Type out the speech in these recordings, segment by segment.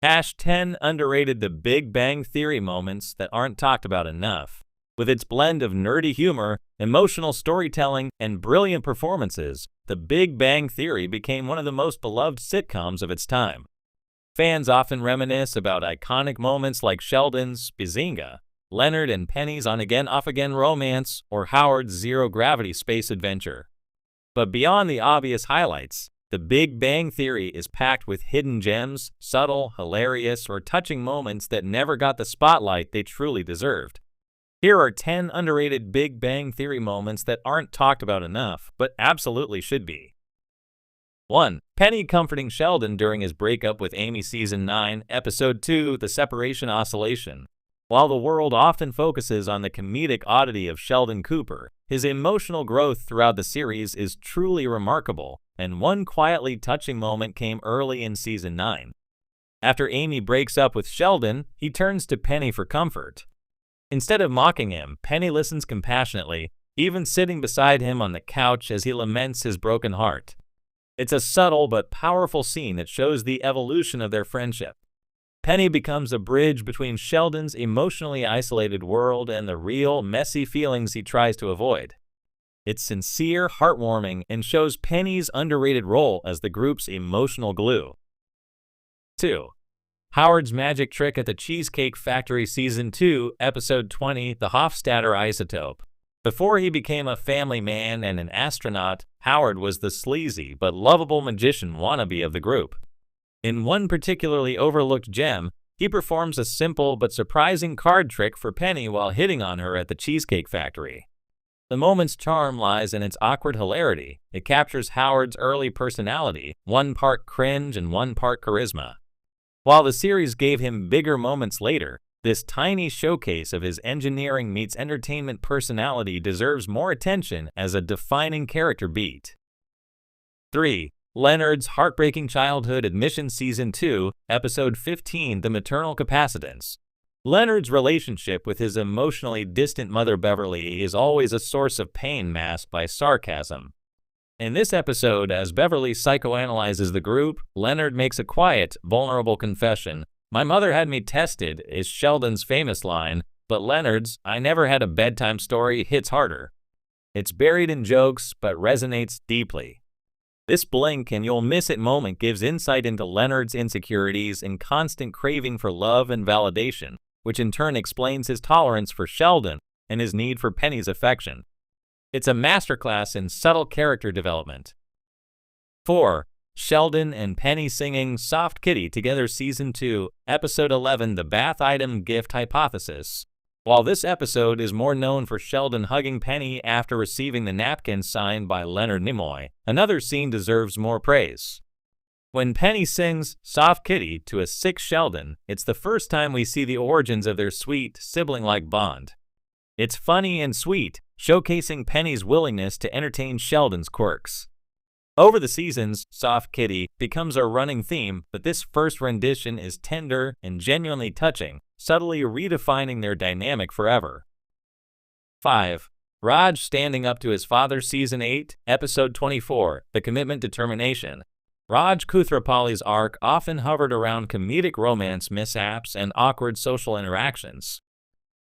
10 underrated The Big Bang Theory moments that aren't talked about enough. With its blend of nerdy humor, emotional storytelling, and brilliant performances, The Big Bang Theory became one of the most beloved sitcoms of its time. Fans often reminisce about iconic moments like Sheldon's Bazinga, Leonard and Penny's on-again off-again romance, or Howard's zero-gravity space adventure. But beyond the obvious highlights, The Big Bang Theory is packed with hidden gems, subtle, hilarious, or touching moments that never got the spotlight they truly deserved. Here are 10 underrated Big Bang Theory moments that aren't talked about enough, but absolutely should be. 1. Penny comforting Sheldon during his breakup with Amy. Season 9, Episode 2, The Separation Oscillation. While the world often focuses on the comedic oddity of Sheldon Cooper, his emotional growth throughout the series is truly remarkable, and one quietly touching moment came early in Season 9. After Amy breaks up with Sheldon, he turns to Penny for comfort. Instead of mocking him, Penny listens compassionately, even sitting beside him on the couch as he laments his broken heart. It's a subtle but powerful scene that shows the evolution of their friendship. Penny becomes a bridge between Sheldon's emotionally isolated world and the real, messy feelings he tries to avoid. It's sincere, heartwarming, and shows Penny's underrated role as the group's emotional glue. 2. Howard's magic trick at the Cheesecake Factory. Season 2, Episode 20, The Hofstadter Isotope. Before he became a family man and an astronaut, Howard was the sleazy but lovable magician wannabe of the group. In one particularly overlooked gem, he performs a simple but surprising card trick for Penny while hitting on her at the Cheesecake Factory. The moment's charm lies in its awkward hilarity. It captures Howard's early personality, one part cringe and one part charisma. While the series gave him bigger moments later, this tiny showcase of his engineering meets entertainment personality deserves more attention as a defining character beat. 3. Leonard's heartbreaking childhood admission. Season 2, Episode 15, The Maternal Capacitance. Leonard's relationship with his emotionally distant mother Beverly is always a source of pain masked by sarcasm. In this episode, as Beverly psychoanalyzes the group, Leonard makes a quiet, vulnerable confession. "My mother had me tested," is Sheldon's famous line, but Leonard's "I never had a bedtime story" hits harder. It's buried in jokes, but resonates deeply. This blink and you'll miss it moment gives insight into Leonard's insecurities and constant craving for love and validation, which in turn explains his tolerance for Sheldon and his need for Penny's affection. It's a masterclass in subtle character development. 4. Sheldon and Penny singing Soft Kitty together. Season 2, Episode 11, The Bath Item Gift Hypothesis. While this episode is more known for Sheldon hugging Penny after receiving the napkin signed by Leonard Nimoy, another scene deserves more praise. When Penny sings Soft Kitty to a sick Sheldon, it's the first time we see the origins of their sweet, sibling-like bond. It's funny and sweet, showcasing Penny's willingness to entertain Sheldon's quirks. Over the seasons, Soft Kitty becomes a running theme, but this first rendition is tender and genuinely touching, subtly redefining their dynamic forever. 5. Raj standing up to his father. Season 8, Episode 24, The Commitment Determination. Raj Koothrappali's arc often hovered around comedic romance mishaps and awkward social interactions.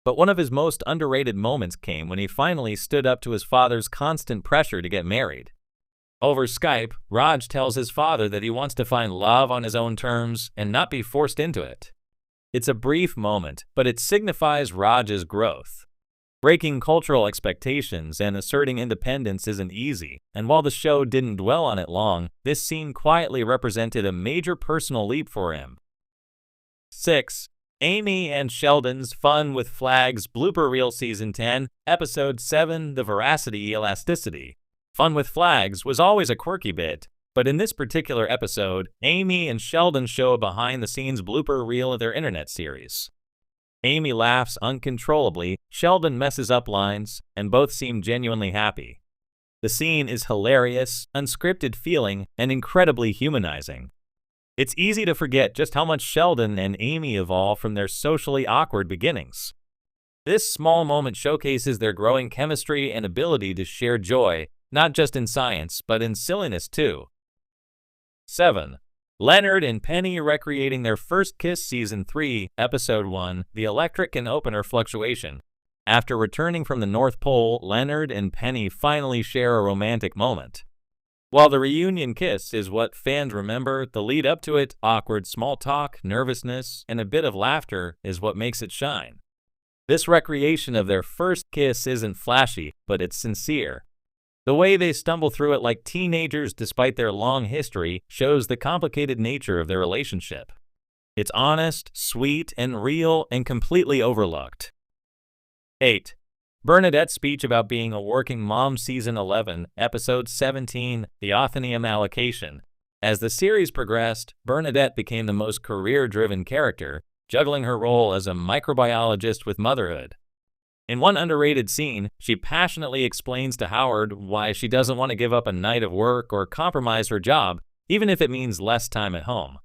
But one of his most underrated moments came when he finally stood up to his father's constant pressure to get married. Over Skype, Raj tells his father that he wants to find love on his own terms and not be forced into it. It's a brief moment, but it signifies Raj's growth. Breaking cultural expectations and asserting independence isn't easy, and while the show didn't dwell on it long, this scene quietly represented a major personal leap for him. 6. Amy and Sheldon's Fun with Flags blooper reel. Season 10, Episode 7, The Veracity Elasticity. Fun with Flags was always a quirky bit, but in this particular episode, Amy and Sheldon show a behind-the-scenes blooper reel of their internet series. Amy laughs uncontrollably, Sheldon messes up lines, and both seem genuinely happy. The scene is hilarious, unscripted feeling, and incredibly humanizing. It's easy to forget just how much Sheldon and Amy evolve from their socially awkward beginnings. This small moment showcases their growing chemistry and ability to share joy, not just in science, but in silliness too. 7. Leonard and Penny recreating their first kiss Season 3, Episode 1, The Electric and Opener Fluctuation. After returning from the North Pole, Leonard and Penny finally share a romantic moment. While the reunion kiss is what fans remember, the lead up to it, awkward small talk, nervousness, and a bit of laughter is what makes it shine. This recreation of their first kiss isn't flashy, but it's sincere. The way they stumble through it like teenagers despite their long history shows the complicated nature of their relationship. It's honest, sweet, and real, and completely overlooked. 8. Bernadette's speech about being a working mom. Season 11, Episode 17, The Othnium Allocation. As the series progressed, Bernadette became the most career-driven character, juggling her role as a microbiologist with motherhood. In one underrated scene, she passionately explains to Howard why she doesn't want to give up a night of work or compromise her job, even if it means less time at home.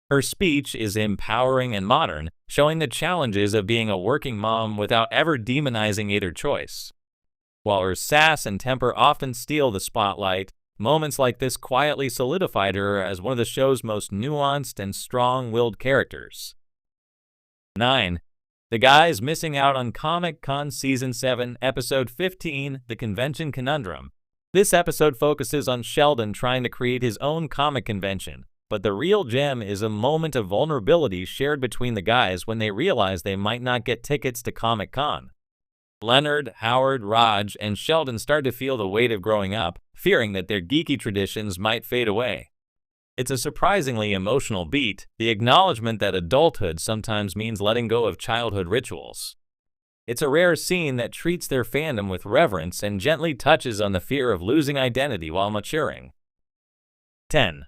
Her speech is empowering and modern, showing the challenges of being a working mom without ever demonizing either choice. While her sass and temper often steal the spotlight, moments like this quietly solidified her as one of the show's most nuanced and strong-willed characters. 9. The guys missing out on Comic-Con. Season 7, Episode 15, The Convention Conundrum. This episode focuses on Sheldon trying to create his own comic convention, but the real gem is a moment of vulnerability shared between the guys when they realize they might not get tickets to Comic-Con. Leonard, Howard, Raj, and Sheldon start to feel the weight of growing up, fearing that their geeky traditions might fade away. It's a surprisingly emotional beat, the acknowledgement that adulthood sometimes means letting go of childhood rituals. It's a rare scene that treats their fandom with reverence and gently touches on the fear of losing identity while maturing. 10.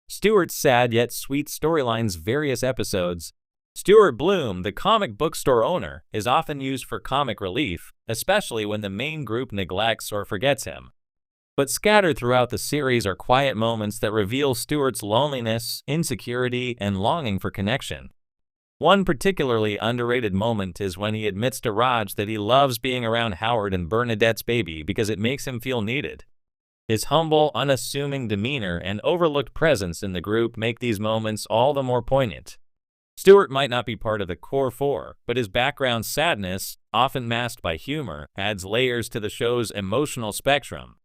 Stuart's sad yet sweet storylines. Various episodes. Stuart Bloom, the comic book store owner, is often used for comic relief, especially when the main group neglects or forgets him. But scattered throughout the series are quiet moments that reveal Stuart's loneliness, insecurity, and longing for connection. One particularly underrated moment is when he admits to Raj that he loves being around Howard and Bernadette's baby because it makes him feel needed. His humble, unassuming demeanor and overlooked presence in the group make these moments all the more poignant. Stuart might not be part of the core four, but his background sadness, often masked by humor, adds layers to the show's emotional spectrum.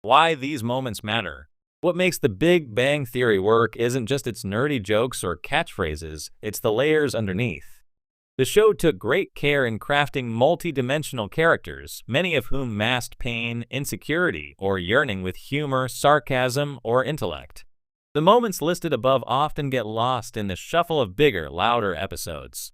Why these moments matter. What makes The Big Bang Theory work isn't just its nerdy jokes or catchphrases, it's the layers underneath. The show took great care in crafting multi-dimensional characters, many of whom masked pain, insecurity, or yearning with humor, sarcasm, or intellect. The moments listed above often get lost in the shuffle of bigger, louder episodes.